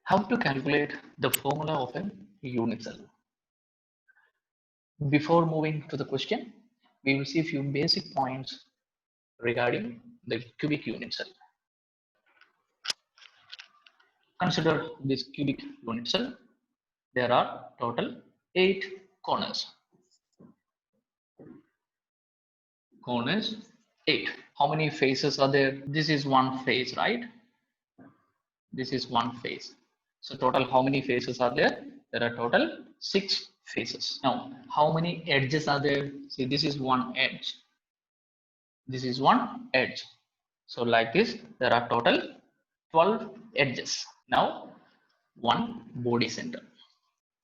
How to calculate the formula of a unit cell? Before moving to the question, we will see a few basic points regarding the cubic unit cell. Consider this cubic unit cell. There are total 8 corners. Corners 8. How many faces are there? This is one face, right? This is one face. So total how many faces are there? There are total 6 faces. Now, how many edges are there? See, this is one edge. This is one edge. So like this, there are total 12 edges. Now, one body center.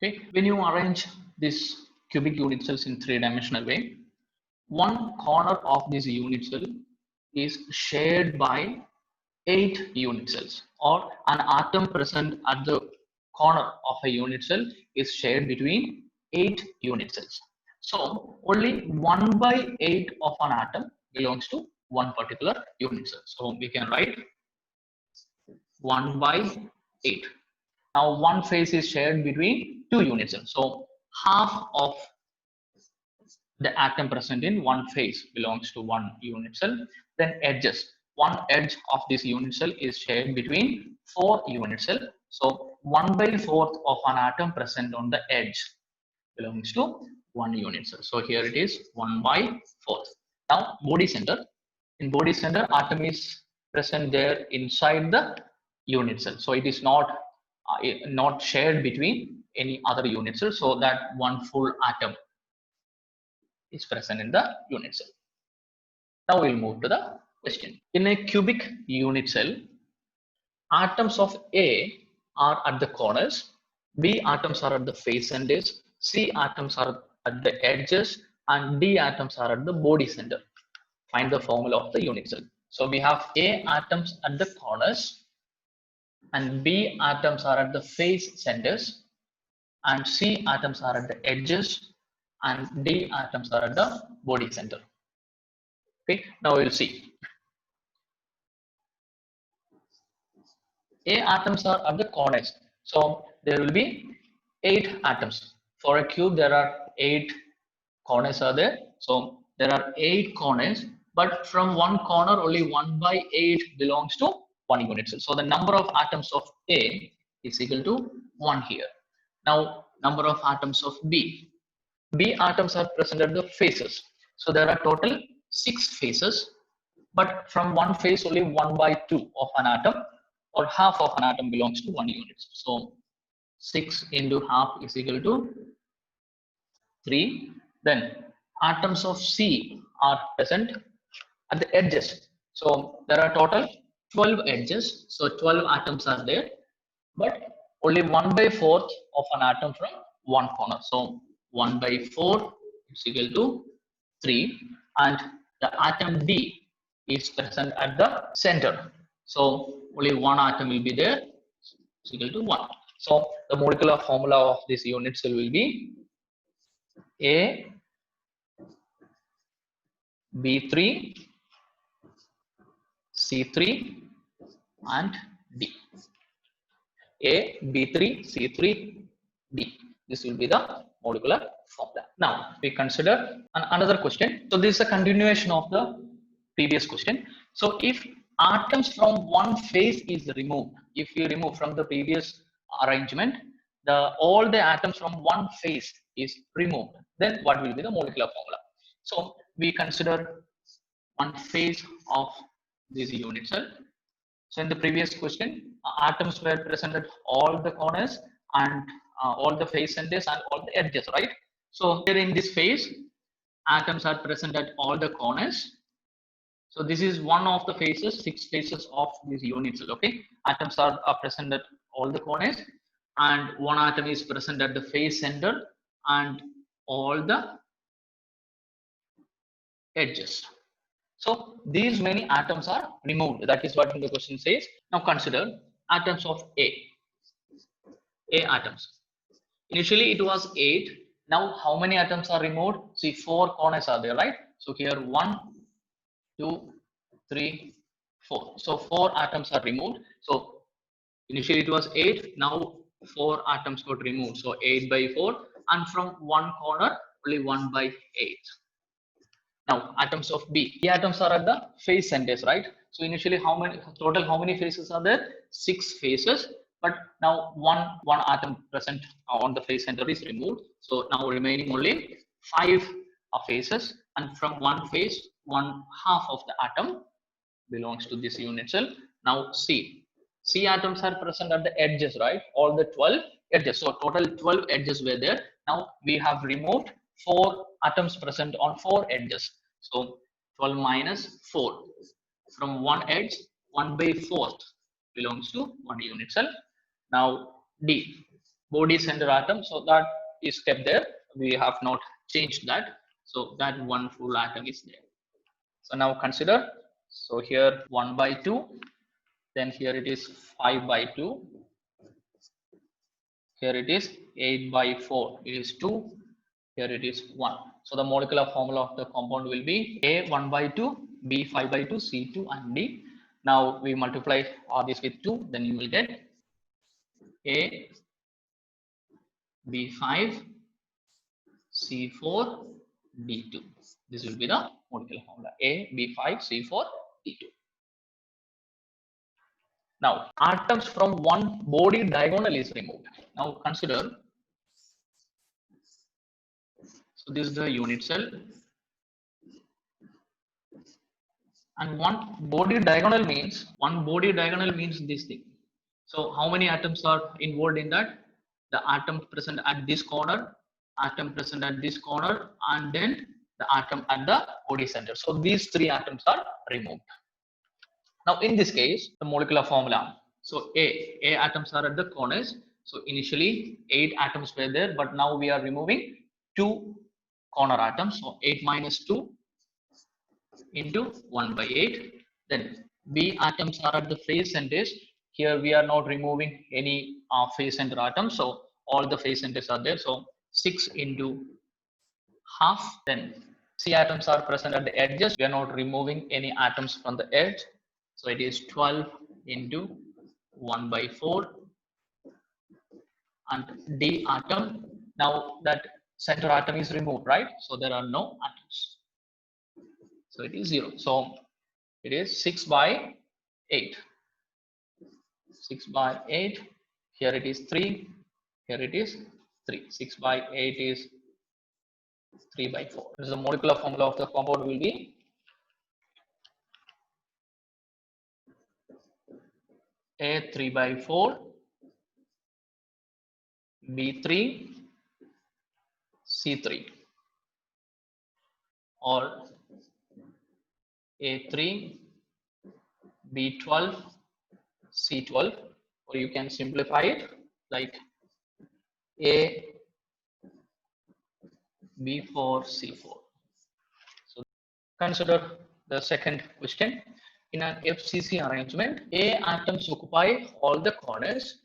Okay, when you arrange this cubic unit cells in three-dimensional way, one corner of this unit cell is shared by 8 unit cells, or an atom present at the corner of a unit cell is shared between 8 unit cells. So only 1 by 8 of an atom belongs to one particular unit cell. So we can write 1 by 8. Now one face is shared between 2 unit cells. So half of the atom present in one face belongs to one unit cell. Then edges. One edge of this unit cell is shared between 4 unit cells. So 1 by 4th of an atom present on the edge belongs to one unit cell. So here it is 1 by 4th. Now body center. In body center, atom is present there inside the unit cell. So it is not shared between any other unit cell. So that one full atom is present in the unit cell. Now we'll move to the question. In a cubic unit cell, atoms of A are at the corners, B atoms are at the face centers, C atoms are at the edges, and D atoms are at the body center. Find the formula of the unit cell. So we have A atoms at the corners, and B atoms are at the face centers, and C atoms are at the edges, and D atoms are at the body center. Okay, now we'll see. A atoms are at the corners. So there will be 8 atoms. For a cube, there are 8 corners are there. So there are 8 corners, but from one corner, only 1 by 8 belongs to one unit cell. So the number of atoms of A is equal to 1 here. Now, number of atoms of B. B atoms are present at the faces. So there are total 6 faces, but from one face only 1 by 2 of an atom, or half of an atom, belongs to one unit. So 6 into half is equal to 3. Then atoms of C are present at the edges. So there are total 12 edges. So 12 atoms are there, but only 1 by 4th of an atom from one corner. So 1 by 4 is equal to 3, and the atom D is present at the center. So only one atom will be there, is equal to 1. So the molecular formula of this unit cell will be A, B3, C3, and D. A, B3, C3, D. This will be the molecular formula. Now we consider another question. So this is a continuation of the previous question. So if atoms from one face is removed, if you remove from the previous arrangement, all the atoms from one face is removed, then what will be the molecular formula? So we consider one face of this unit cell. So in the previous question, atoms were present at all the corners and all the face centers and all the edges, right? So here in this phase, atoms are present at all the corners. So this is one of the phases, 6 phases of this unit cell. Okay, atoms are present at all the corners, and one atom is present at the face center and all the edges. So these many atoms are removed. That is what the question says. Now consider atoms of A atoms. Initially it was 8. Now how many atoms are removed? See, 4 corners are there, right? So here 1, 2, 3, 4. So 4 atoms are removed. So Initially it was 8, now 4 atoms got removed. So 8 by 4, and from one corner only 1 by 8. Now atoms of B. The atoms are at the phase centers, right? So initially how many phases are there? 6 phases. But now one atom present on the phase center is removed. So now remaining only 5 phases, and from one phase, one half of the atom belongs to this unit cell. Now C atoms are present at the edges, right? All the 12 edges. So total 12 edges were there. Now we have removed 4 atoms present on 4 edges. So 12 minus 4. From one edge, 1 by 4 belongs to one unit cell. Now D, body center atom. So that is kept there. We have not changed that. So that one full atom is there. So now consider, so here 1 by 2, then here it is 5 by 2, here it is 8 by 4, it is 2, here it is 1. So the molecular formula of the compound will be A 1 by 2, B 5 by 2, C 2, and D. Now we multiply all this with 2, then you will get A B5 C4 D2. This will be the molecular formula A B5 C4 D2. Now atoms from one body diagonal is removed. Now consider, so this is the unit cell, and one body diagonal means this thing. So how many atoms are involved in that? The atom present at this corner, atom present at this corner, and then the atom at the body center. So these 3 atoms are removed. Now in this case, the molecular formula. So A atoms are at the corners. So initially 8 atoms were there, but now we are removing 2 corner atoms. So 8 minus 2 into 1 by 8. Then B atoms are at the phase centers. Here we are not removing any phase center atoms. So all the phase centers are there. So 6 into half. Then C atoms are present at the edges. We are not removing any atoms from the edge. So it is 12 into 1 by 4. And D atom, now that center atom is removed, right? So there are no atoms. So it is 0. So it is 6 by 8. 6 by 8. Here it is 3. Here it is 3. 6 by 8 is 3 by 4. So the molecular formula of the compound will be A 3 by 4, B3, C3, or A3, B12, C12, or you can simplify it like A, B4, C4. So consider the second question. In an FCC arrangement, A atoms occupy all the corners,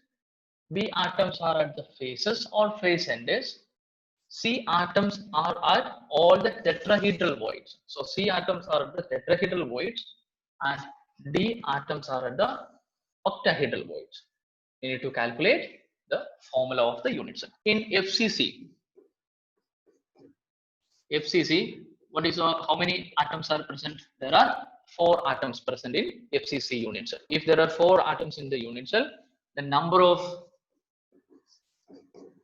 B atoms are at the faces or face ends, C atoms are at all the tetrahedral voids. So C atoms are at the tetrahedral voids, and D atoms are at the octahedral voids. You need to calculate the formula of the unit cell. In FCC, what is how many atoms are present? There are 4 atoms present in FCC unit cell. If there are 4 atoms in the unit cell, the number of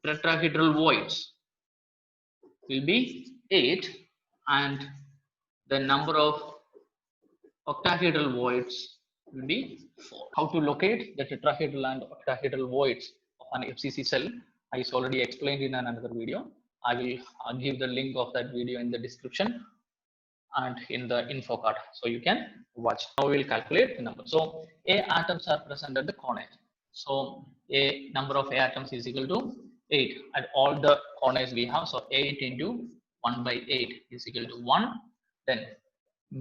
tetrahedral voids will be 8, and the number of octahedral voids will be 4. How to locate the tetrahedral and octahedral voids of an FCC cell is already explained in another video. I will give the link of that video in the description and in the info card, so you can watch. Now we will calculate the number. So A atoms are present at the corner. So A number of A atoms is equal to 8 at all the corners we have. So 8 into 1 by 8 is equal to 1. Then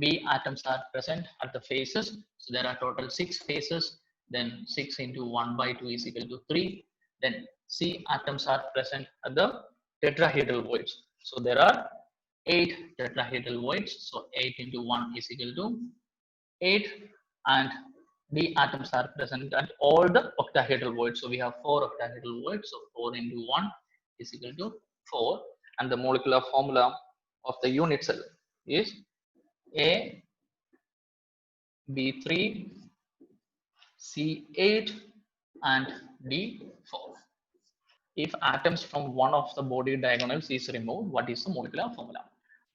B atoms are present at the faces. So there are total 6 faces. Then 6 into 1 by 2 is equal to 3. Then C atoms are present at the tetrahedral voids. So there are 8 tetrahedral voids. So 8 into 1 is equal to 8. And D atoms are present at all the octahedral voids. So we have 4 octahedral voids. So 4 into 1 is equal to 4. And the molecular formula of the unit cell is A, B3, C8, and D4. If atoms from one of the body diagonals is removed, what is the molecular formula?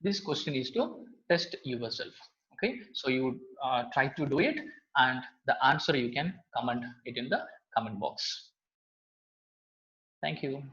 This question is to test yourself. Okay, so you try to do it, and the answer you can comment it in the comment box. Thank you.